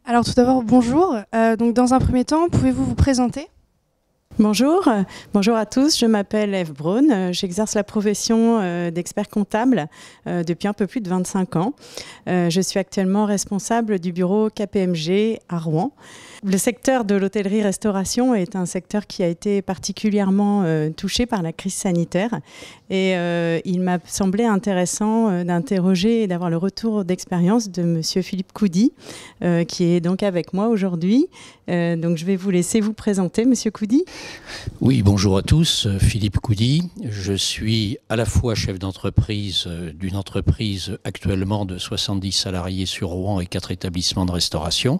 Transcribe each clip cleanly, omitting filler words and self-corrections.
Alors tout d'abord, bonjour. Donc dans un premier temps, pouvez-vous vous présenter ? Bonjour, bonjour à tous, je m'appelle Ève Braun, j'exerce la profession d'expert comptable depuis un peu plus de 25 ans. Je suis actuellement responsable du bureau KPMG à Rouen. Le secteur de l'hôtellerie-restauration est un secteur qui a été particulièrement touché par la crise sanitaire et il m'a semblé intéressant d'interroger et d'avoir le retour d'expérience de Monsieur Philippe Coudy qui est donc avec moi aujourd'hui. Donc je vais vous laisser vous présenter, Monsieur Coudy. Oui, bonjour à tous, Philippe Coudy. Je suis à la fois chef d'entreprise d'une entreprise actuellement de 70 salariés sur Rouen et 4 établissements de restauration.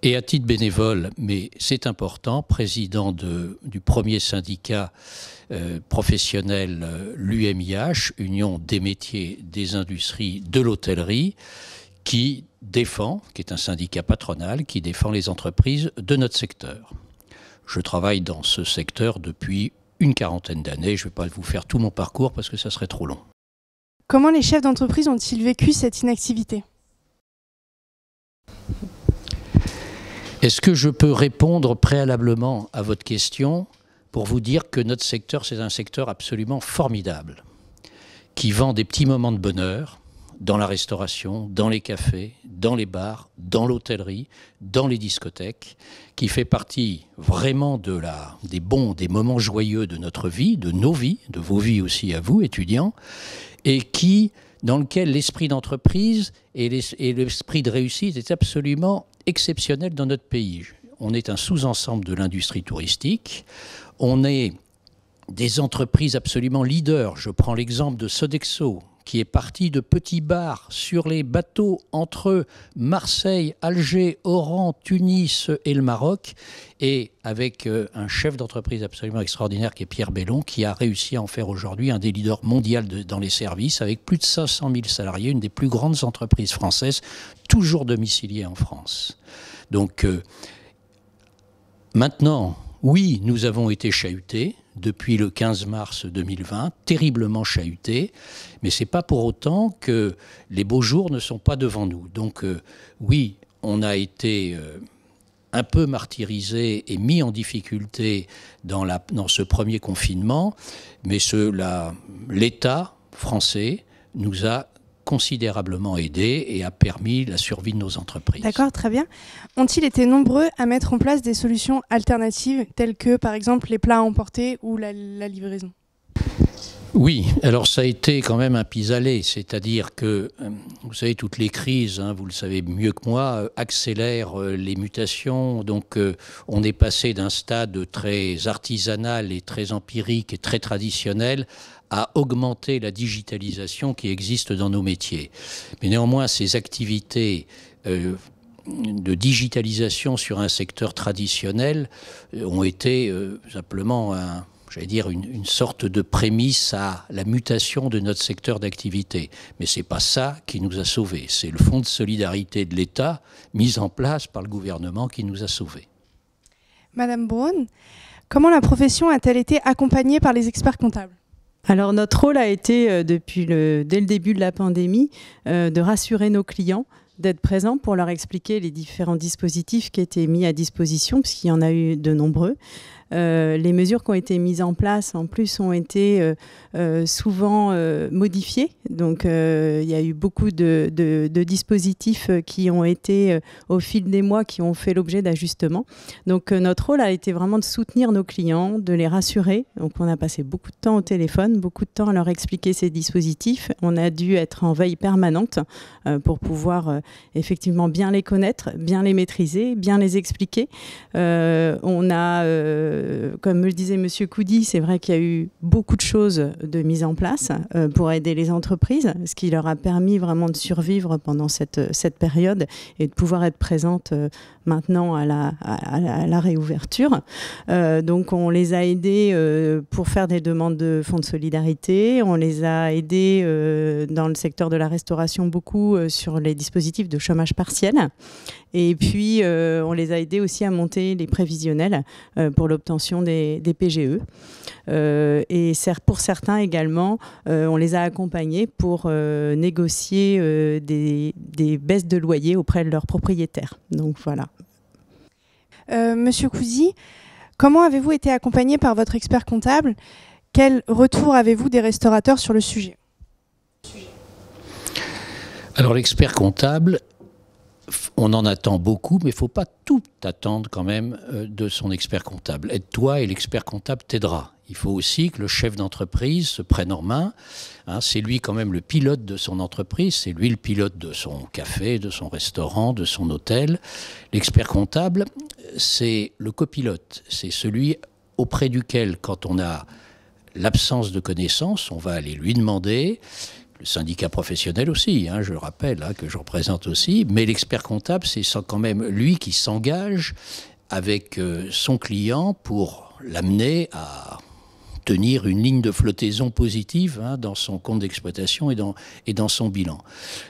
Et à titre bénévole, mais c'est important, président du premier syndicat professionnel, l'UMIH, Union des métiers, des industries, de l'hôtellerie, qui est un syndicat patronal, qui défend les entreprises de notre secteur. Je travaille dans ce secteur depuis une quarantaine d'années. Je ne vais pas vous faire tout mon parcours parce que ça serait trop long. Comment les chefs d'entreprise ont-ils vécu cette inactivité ? Est-ce que je peux répondre préalablement à votre question pour vous dire que notre secteur, c'est un secteur absolument formidable, qui vend des petits moments de bonheur dans la restauration, dans les cafés, dans les bars, dans l'hôtellerie, dans les discothèques, qui fait partie vraiment des moments joyeux de notre vie, de nos vies, de vos vies aussi à vous, étudiants, et dans lequel l'esprit d'entreprise et l'esprit de réussite est absolument exceptionnel dans notre pays. On est un sous-ensemble de l'industrie touristique, on est des entreprises absolument leaders. Je prends l'exemple de Sodexo, qui est parti de petits bars sur les bateaux entre Marseille, Alger, Oran, Tunis et le Maroc, et avec un chef d'entreprise absolument extraordinaire qui est Pierre Bellon, qui a réussi à en faire aujourd'hui un des leaders mondiaux dans les services, avec plus de 500 000 salariés, une des plus grandes entreprises françaises, toujours domiciliée en France. Donc maintenant, oui, nous avons été chahutés depuis le 15 mars 2020, terriblement chahutés, mais ce n'est pas pour autant que les beaux jours ne sont pas devant nous. Donc oui, on a été un peu martyrisés et mis en difficulté dans ce premier confinement, mais l'État français nous a considérablement aidés et a permis la survie de nos entreprises. D'accord, très bien. Ont-ils été nombreux à mettre en place des solutions alternatives telles que par exemple les plats à emporter ou la livraison ? Oui, alors ça a été quand même un pis-aller, c'est-à-dire que, vous savez, toutes les crises, vous le savez mieux que moi, accélèrent les mutations. Donc on est passé d'un stade très artisanal et très empirique et très traditionnel à augmenter la digitalisation qui existe dans nos métiers. Mais néanmoins, ces activités de digitalisation sur un secteur traditionnel ont été simplement une sorte de prémisse à la mutation de notre secteur d'activité. Mais ce n'est pas ça qui nous a sauvés. C'est le fonds de solidarité de l'État mis en place par le gouvernement qui nous a sauvés. Madame Braun, comment la profession a-t-elle été accompagnée par les experts comptables ? Alors notre rôle a été, dès le début de la pandémie, de rassurer nos clients, d'être présents pour leur expliquer les différents dispositifs qui étaient mis à disposition, puisqu'il y en a eu de nombreux. Les mesures qui ont été mises en place, en plus, ont été souvent modifiées. Donc, il y a eu beaucoup de dispositifs qui ont été, au fil des mois, qui ont fait l'objet d'ajustements. Donc, notre rôle a été vraiment de soutenir nos clients, de les rassurer. Donc, on a passé beaucoup de temps au téléphone, beaucoup de temps à leur expliquer ces dispositifs. On a dû être en veille permanente pour pouvoir effectivement bien les connaître, bien les maîtriser, bien les expliquer. On a... comme me le disait Monsieur Coudy, c'est vrai qu'il y a eu beaucoup de choses de mises en place pour aider les entreprises, ce qui leur a permis vraiment de survivre pendant cette période et de pouvoir être présente maintenant à la réouverture. Donc on les a aidés pour faire des demandes de fonds de solidarité, on les a aidés dans le secteur de la restauration beaucoup sur les dispositifs de chômage partiel. Et puis, on les a aidés aussi à monter les prévisionnels pour l'obtention des PGE. Et pour certains également, on les a accompagnés pour négocier des baisses de loyer auprès de leurs propriétaires. Donc voilà. Monsieur Cousy, comment avez-vous été accompagné par votre expert comptable? Quel retour avez-vous des restaurateurs sur le sujet? Alors l'expert comptable, on en attend beaucoup, mais il ne faut pas tout attendre quand même de son expert comptable. Aide-toi et l'expert comptable t'aidera. Il faut aussi que le chef d'entreprise se prenne en main. Hein, c'est lui quand même le pilote de son entreprise, c'est lui le pilote de son café, de son restaurant, de son hôtel. L'expert comptable, c'est le copilote. C'est celui auprès duquel, quand on a l'absence de connaissances, on va aller lui demander. Le syndicat professionnel aussi, hein, je le rappelle, hein, que je représente aussi. Mais l'expert comptable, c'est quand même lui qui s'engage avec son client pour l'amener à tenir une ligne de flottaison positive, hein, dans son compte d'exploitation et dans son bilan.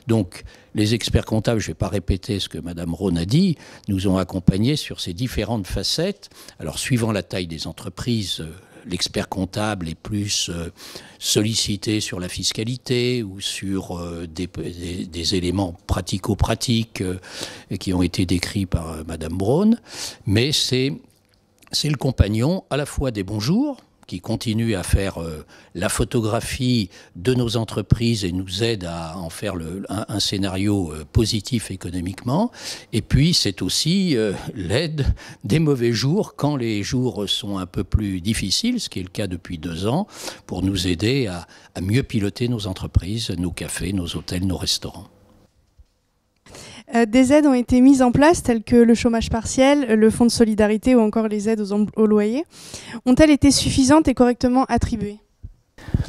Donc, les experts comptables, je ne vais pas répéter ce que Mme Rhône a dit, nous ont accompagnés sur ces différentes facettes. Alors, suivant la taille des entreprises, l'expert comptable est plus sollicité sur la fiscalité ou sur des éléments pratico-pratiques qui ont été décrits par Mme Braun, mais c'est le compagnon à la fois des bons jours, qui continue à faire la photographie de nos entreprises et nous aide à en faire un scénario positif économiquement. Et puis, c'est aussi l'aide des mauvais jours, quand les jours sont un peu plus difficiles, ce qui est le cas depuis 2 ans, pour nous aider à mieux piloter nos entreprises, nos cafés, nos hôtels, nos restaurants. Des aides ont été mises en place, telles que le chômage partiel, le fonds de solidarité ou encore les aides au loyer. Ont-elles été suffisantes et correctement attribuées?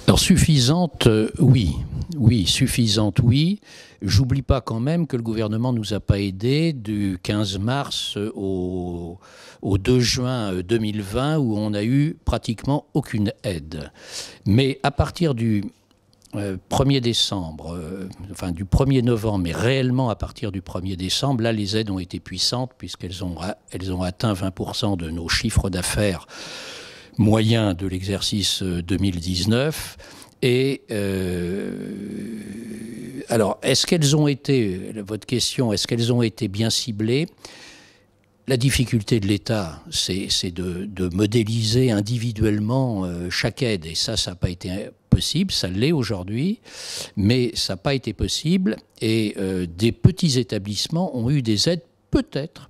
Alors suffisantes, oui. Oui, suffisantes, oui. J'oublie pas quand même que le gouvernement ne nous a pas aidés du 15 mars au 2 juin 2020, où on n'a eu pratiquement aucune aide. Mais à partir du 1er décembre, enfin du 1er novembre, mais réellement à partir du 1er décembre, là les aides ont été puissantes puisqu'elles ont atteint 20% de nos chiffres d'affaires moyens de l'exercice 2019. Et alors, est-ce qu'elles ont été, votre question, est-ce qu'elles ont été bien ciblées? La difficulté de l'État, c'est de modéliser individuellement chaque aide. Et ça n'a pas été possible. Ça l'est aujourd'hui, mais ça n'a pas été possible. Et des petits établissements ont eu des aides peut-être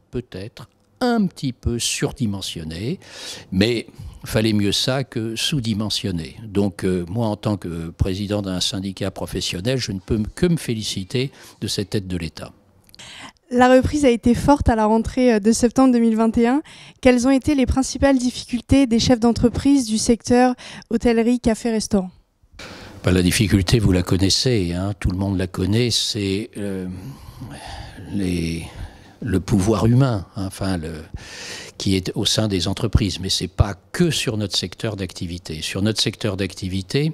un petit peu surdimensionnées, mais il fallait mieux ça que sous-dimensionnées. Donc moi, en tant que président d'un syndicat professionnel, je ne peux que me féliciter de cette aide de l'État. La reprise a été forte à la rentrée de septembre 2021. Quelles ont été les principales difficultés des chefs d'entreprise du secteur hôtellerie, café, restaurant? La difficulté, vous la connaissez, hein, tout le monde la connaît, c'est le pouvoir humain, hein, enfin, qui est au sein des entreprises. Mais ce n'est pas que sur notre secteur d'activité. Sur notre secteur d'activité,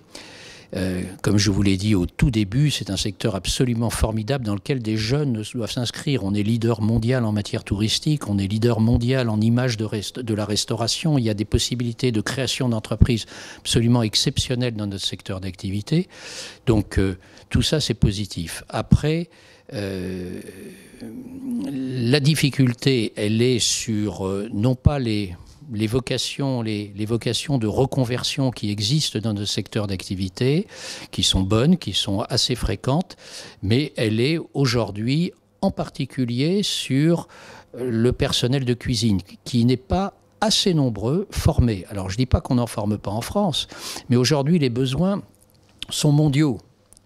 comme je vous l'ai dit au tout début, c'est un secteur absolument formidable dans lequel des jeunes doivent s'inscrire. On est leader mondial en matière touristique, on est leader mondial en image de la restauration. Il y a des possibilités de création d'entreprises absolument exceptionnelles dans notre secteur d'activité. Donc tout ça, c'est positif. Après, la difficulté, elle est sur non pas les vocations de reconversion qui existent dans notre secteur d'activité, qui sont bonnes, qui sont assez fréquentes, mais elle est aujourd'hui en particulier sur le personnel de cuisine, qui n'est pas assez nombreux formés. Alors je ne dis pas qu'on n'en forme pas en France, mais aujourd'hui les besoins sont mondiaux.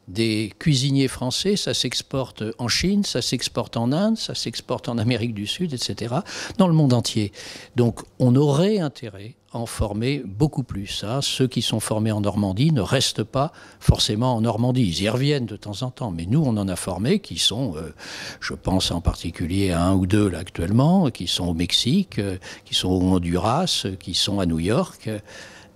Des cuisiniers français, ça s'exporte en Chine, ça s'exporte en Inde, ça s'exporte en Amérique du Sud, etc., dans le monde entier. Donc on aurait intérêt à en former beaucoup plus. Hein. Ceux qui sont formés en Normandie ne restent pas forcément en Normandie. Ils y reviennent de temps en temps. Mais nous, on en a formé qui sont, je pense en particulier à 1 ou 2 là actuellement, qui sont au Mexique, qui sont au Honduras, qui sont à New York.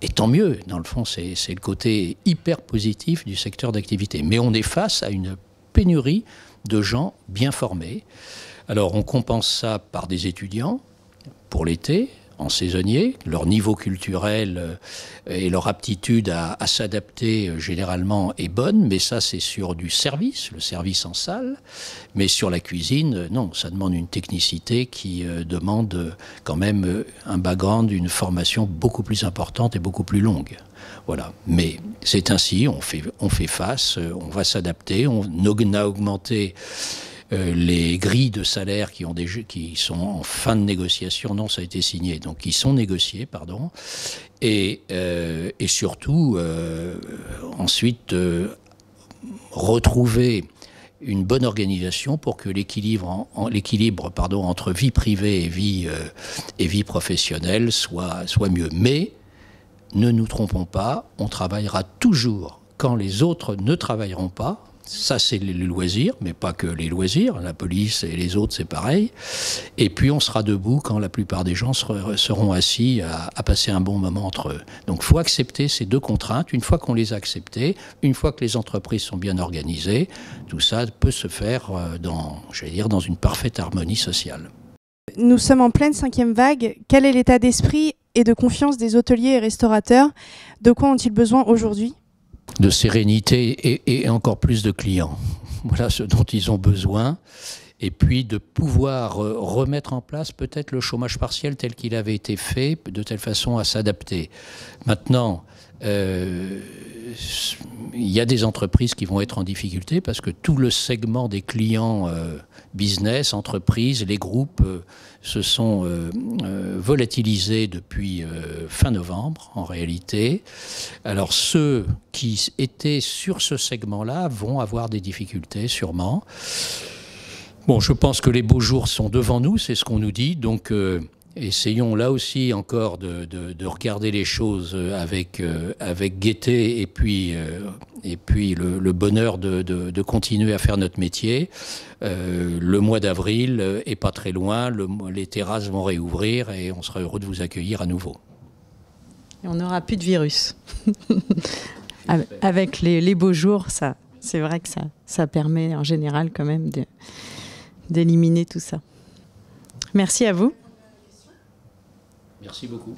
Et tant mieux, dans le fond, c'est le côté hyper positif du secteur d'activité. Mais on est face à une pénurie de gens bien formés. Alors on compense ça par des étudiants pour l'été, en saisonnier. Leur niveau culturel et leur aptitude à s'adapter généralement est bonne, mais ça c'est sur du service, le service en salle. Mais sur la cuisine, non, ça demande une technicité qui demande quand même un background, une formation beaucoup plus importante et beaucoup plus longue. Voilà. Mais c'est ainsi, on fait face, on va s'adapter, on a augmenté les grilles de salaire qui sont en fin de négociation, non, ça a été signé, donc qui sont négociées, pardon, et surtout ensuite retrouver une bonne organisation pour que l'équilibre entre vie privée et vie professionnelle soit mieux. Mais ne nous trompons pas, on travaillera toujours quand les autres ne travailleront pas. Ça, c'est les loisirs, mais pas que les loisirs. La police et les autres, c'est pareil. Et puis, on sera debout quand la plupart des gens seront assis à passer un bon moment entre eux. Donc, il faut accepter ces deux contraintes. Une fois qu'on les a acceptées, une fois que les entreprises sont bien organisées, tout ça peut se faire dans une parfaite harmonie sociale. Nous sommes en pleine 5e vague. Quel est l'état d'esprit et de confiance des hôteliers et restaurateurs? De quoi ont-ils besoin aujourd'hui? De sérénité et encore plus de clients. Voilà ce dont ils ont besoin. Et puis de pouvoir remettre en place peut-être le chômage partiel tel qu'il avait été fait, de telle façon à s'adapter. Maintenant, il y a des entreprises qui vont être en difficulté parce que tout le segment des clients business, entreprises, les groupes se sont volatilisés depuis fin novembre en réalité. Alors ceux qui étaient sur ce segment-là vont avoir des difficultés sûrement. Bon, je pense que les beaux jours sont devant nous, c'est ce qu'on nous dit, donc essayons là aussi encore de regarder les choses avec gaieté et puis le bonheur de continuer à faire notre métier. Le mois d'avril est pas très loin, les terrasses vont réouvrir et on sera heureux de vous accueillir à nouveau. Et on n'aura plus de virus. Avec les beaux jours, c'est vrai que ça permet en général quand même d'éliminer tout ça. Merci à vous. Merci beaucoup.